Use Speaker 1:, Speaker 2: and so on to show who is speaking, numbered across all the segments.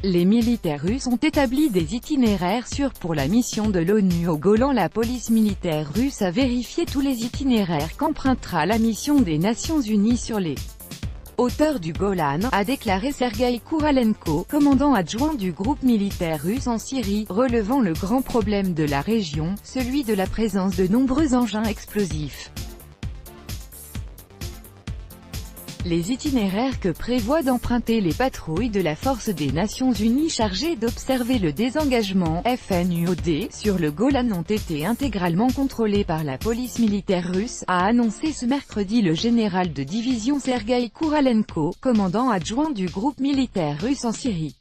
Speaker 1: Les militaires russes ont établi des itinéraires sûrs pour la mission de l'ONU au Golan. La police militaire russe a vérifié tous les itinéraires qu'empruntera la mission des Nations Unies sur les hauteurs du Golan, a déclaré Sergueï Kouralenko, commandant adjoint du groupe militaire russe en Syrie, relevant le grand problème de la région, celui de la présence de nombreux engins explosifs. Les itinéraires que prévoient d'emprunter les patrouilles de la Force des Nations Unies chargées d'observer le désengagement FNUOD sur le Golan ont été intégralement contrôlés par la police militaire russe, a annoncé ce mercredi le général de division Sergueï Kouralenko, commandant adjoint du groupe militaire russe en Syrie.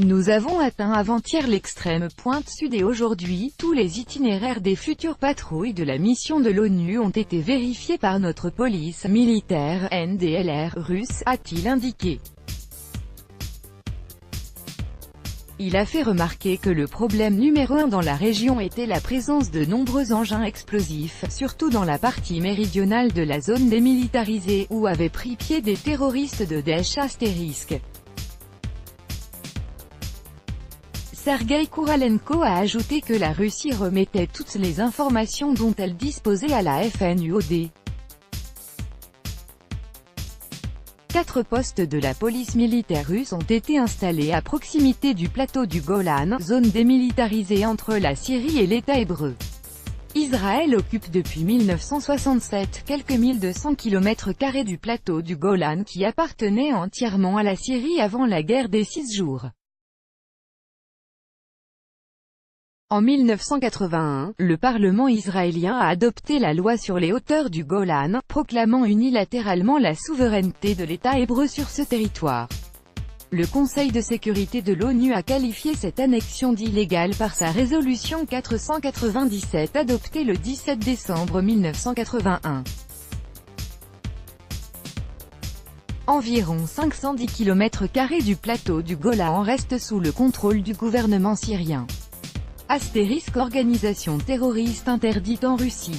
Speaker 1: Nous avons atteint avant-hier l'extrême pointe sud et aujourd'hui, tous les itinéraires des futures patrouilles de la mission de l'ONU ont été vérifiés par notre police militaire NDLR russe, a-t-il indiqué. Il a fait remarquer que le problème numéro 1 dans la région était la présence de nombreux engins explosifs, surtout dans la partie méridionale de la zone démilitarisée, où avaient pris pied des terroristes de Daesh *. Sergueï Kouralenko a ajouté que la Russie remettait toutes les informations dont elle disposait à la FNUOD. 4 postes de la police militaire russe ont été installés à proximité du plateau du Golan, zone démilitarisée entre la Syrie et l'État hébreu. Israël occupe depuis 1967 quelques 1200 km² du plateau du Golan qui appartenait entièrement à la Syrie avant la guerre des 6 jours. En 1981, le Parlement israélien a adopté la loi sur les hauteurs du Golan, proclamant unilatéralement la souveraineté de l'État hébreu sur ce territoire. Le Conseil de sécurité de l'ONU a qualifié cette annexion d'illégale par sa résolution 497 adoptée le 17 décembre 1981. Environ 510 km² du plateau du Golan restent sous le contrôle du gouvernement syrien. * Organisation terroriste interdite en Russie.